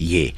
ये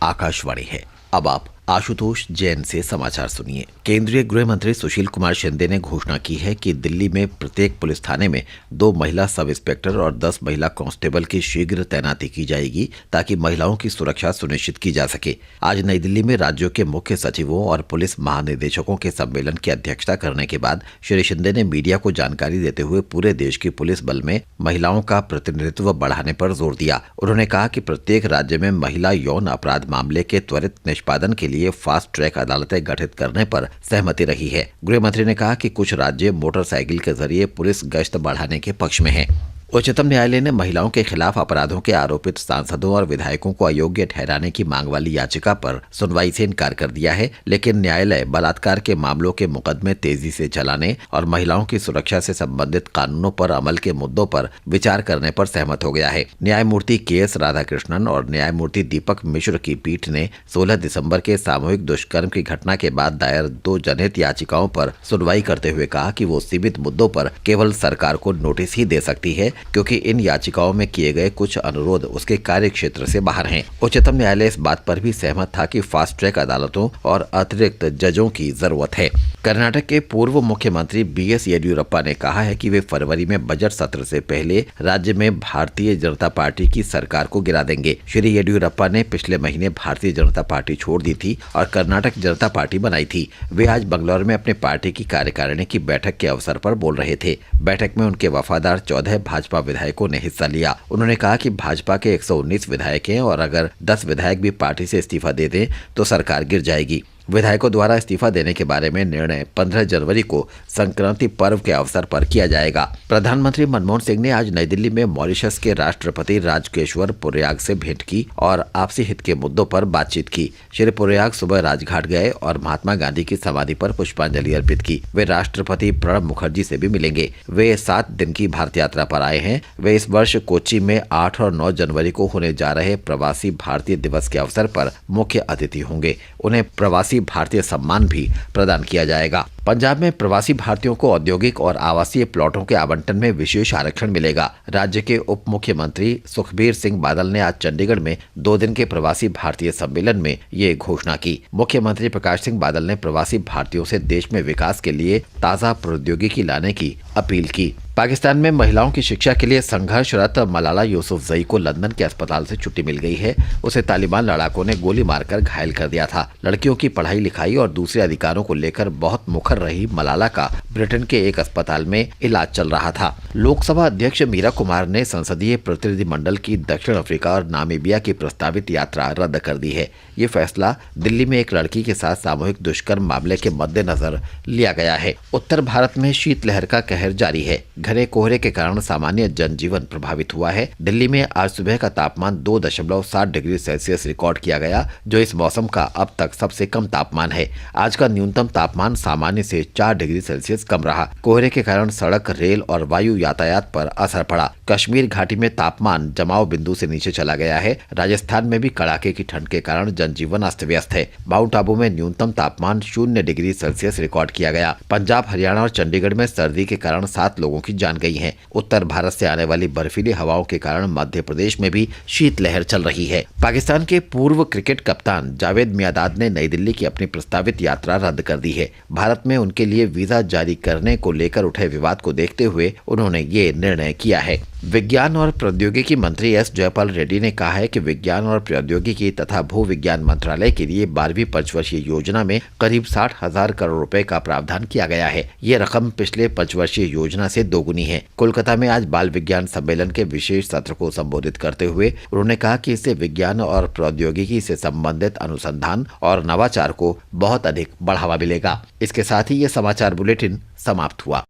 आकाशवाणी है। अब आप आशुतोष जैन से समाचार सुनिए। केंद्रीय गृह मंत्री सुशील कुमार शिंदे ने घोषणा की है कि दिल्ली में प्रत्येक पुलिस थाने में 2 महिला सब इंस्पेक्टर और 10 महिला कांस्टेबल की शीघ्र तैनाती की जाएगी ताकि महिलाओं की सुरक्षा सुनिश्चित की जा सके। आज नई दिल्ली में राज्यों के मुख्य सचिवों और पुलिस महानिदेशकों के सम्मेलन की अध्यक्षता करने के बाद श्री शिंदे ने मीडिया को जानकारी देते हुए पूरे देश की पुलिस बल में महिलाओं का प्रतिनिधित्व बढ़ाने पर जोर दिया। उन्होंने कहा कि प्रत्येक राज्य में महिला यौन अपराध मामले के त्वरित निष्पादन के लिए फास्ट ट्रैक अदालतें गठित करने पर सहमति रही है। गृह मंत्री ने कहा कि कुछ राज्य मोटरसाइकिल के जरिए पुलिस गश्त बढ़ाने के पक्ष में हैं। उच्चतम न्यायालय ने महिलाओं के खिलाफ अपराधों के आरोपित सांसदों और विधायकों को अयोग्य ठहराने की मांग वाली याचिका पर सुनवाई से इनकार कर दिया है, लेकिन न्यायालय बलात्कार के मामलों के मुकदमे तेजी से चलाने और महिलाओं की सुरक्षा से संबंधित कानूनों पर अमल के मुद्दों पर विचार करने पर सहमत हो गया है। न्यायमूर्ति KS राधाकृष्णन और न्यायमूर्ति दीपक मिश्र की पीठ ने 16 दिसंबर के सामूहिक दुष्कर्म की घटना के बाद दायर 2 जनहित याचिकाओं पर सुनवाई करते हुए कहा कि वो सीमित मुद्दों पर केवल सरकार को नोटिस ही दे सकती है, क्योंकि इन याचिकाओं में किए गए कुछ अनुरोध उसके कार्य क्षेत्र से बाहर हैं। उच्चतम न्यायालय इस बात पर भी सहमत था कि फास्ट ट्रैक अदालतों और अतिरिक्त जजों की जरूरत है। कर्नाटक के पूर्व मुख्यमंत्री BS येदियुरप्पा ने कहा है कि वे फरवरी में बजट सत्र से पहले राज्य में भारतीय जनता पार्टी की सरकार को गिरा देंगे। श्री येदियुरप्पा ने पिछले महीने भारतीय जनता पार्टी छोड़ दी थी और कर्नाटक जनता पार्टी बनाई थी। वे आज बंगलौर में अपने पार्टी की कार्यकारिणी की बैठक के अवसर पर बोल रहे थे। बैठक में उनके वफादार 14 भाजपा विधायकों ने हिस्सा लिया। उन्होंने कहा कि भाजपा के 119 विधायक हैं और अगर 10 विधायक भी पार्टी से इस्तीफा दे दें तो सरकार गिर जाएगी। विधायकों द्वारा इस्तीफा देने के बारे में निर्णय 15 जनवरी को संक्रांति पर्व के अवसर पर किया जाएगा। प्रधानमंत्री मनमोहन सिंह ने आज नई दिल्ली में मॉरिशस के राष्ट्रपति राजकेश्वर पुरयाग से भेंट की और आपसी हित के मुद्दों पर बातचीत की। श्री पुरयाग सुबह राजघाट गए और महात्मा गांधी की समाधि पर पुष्पांजलि अर्पित की। वे राष्ट्रपति प्रणब मुखर्जी से भी मिलेंगे। वे 7 दिन की भारत यात्रा पर आए हैं। वे इस वर्ष कोच्चि में 8 और 9 जनवरी को होने जा रहे प्रवासी भारतीय दिवस के अवसर पर मुख्य अतिथि होंगे। उन्हें प्रवासी भारतीय सम्मान भी प्रदान किया जाएगा। पंजाब में प्रवासी भारतीयों को औद्योगिक और आवासीय प्लॉटों के आवंटन में विशेष आरक्षण मिलेगा। राज्य के उप मुख्यमंत्री सुखबीर सिंह बादल ने आज चंडीगढ़ में 2 दिन के प्रवासी भारतीय सम्मेलन में ये घोषणा की। मुख्यमंत्री प्रकाश सिंह बादल ने प्रवासी भारतीयों से देश में विकास के लिए ताज़ा प्रौद्योगिकी लाने की अपील की। पाकिस्तान में महिलाओं की शिक्षा के लिए संघर्षरत मलाला यूसुफजई को लंदन के अस्पताल से छुट्टी मिल गई है। उसे तालिबान लड़ाकों ने गोली मारकर घायल कर दिया था। लड़कियों की पढ़ाई लिखाई और दूसरे अधिकारों को लेकर बहुत मुखर रही मलाला का ब्रिटेन के एक अस्पताल में इलाज चल रहा था। लोकसभा अध्यक्ष मीरा कुमार ने संसदीय प्रतिनिधिमंडल की दक्षिण अफ्रीका और नामीबिया की प्रस्तावित यात्रा रद्द कर दी है। ये फैसला दिल्ली में एक लड़की के साथ सामूहिक दुष्कर्म मामले के मद्देनजर लिया गया है। उत्तर भारत में शीतलहर का कहर जारी है। घने कोहरे के कारण सामान्य जनजीवन प्रभावित हुआ है। दिल्ली में आज सुबह का तापमान 2.7 डिग्री सेल्सियस रिकॉर्ड किया गया, जो इस मौसम का अब तक सबसे कम तापमान है। आज का न्यूनतम तापमान सामान्य से 4 डिग्री सेल्सियस कम रहा। कोहरे के कारण सड़क, रेल और वायु यातायात पर असर पड़ा। कश्मीर घाटी में तापमान जमाव बिंदु से नीचे चला गया है। राजस्थान में भी कड़ाके की ठंड के कारण जनजीवन अस्त व्यस्त है। माउंट आबू में न्यूनतम तापमान 0 डिग्री सेल्सियस रिकॉर्ड किया गया। पंजाब, हरियाणा और चंडीगढ़ में सर्दी के कारण 7 लोगों की जान गई है। उत्तर भारत से आने वाली बर्फीली हवाओं के कारण मध्य प्रदेश में भी शीतलहर चल रही है। पाकिस्तान के पूर्व क्रिकेट कप्तान जावेद मियांदाद ने नई दिल्ली की अपनी प्रस्तावित यात्रा रद्द कर दी है। भारत में उनके लिए वीजा जारी करने को लेकर उठे विवाद को देखते हुए उन्होंने ये निर्णय किया है। विज्ञान और प्रौद्योगिकी मंत्री S जयपाल रेड्डी ने कहा है कि विज्ञान और प्रौद्योगिकी तथा भू विज्ञान मंत्रालय के लिए 12वीं पंचवर्षीय योजना में करीब 60,000 करोड़ रुपए का प्रावधान किया गया है। ये रकम पिछले पंचवर्षीय योजना से दोगुनी है। कोलकाता में आज बाल विज्ञान सम्मेलन के विशेष सत्र को संबोधित करते हुए उन्होंने कहा कि इससे विज्ञान और प्रौद्योगिकी से संबंधित अनुसंधान और नवाचार को बहुत अधिक बढ़ावा मिलेगा। इसके साथ ही ये समाचार बुलेटिन समाप्त हुआ।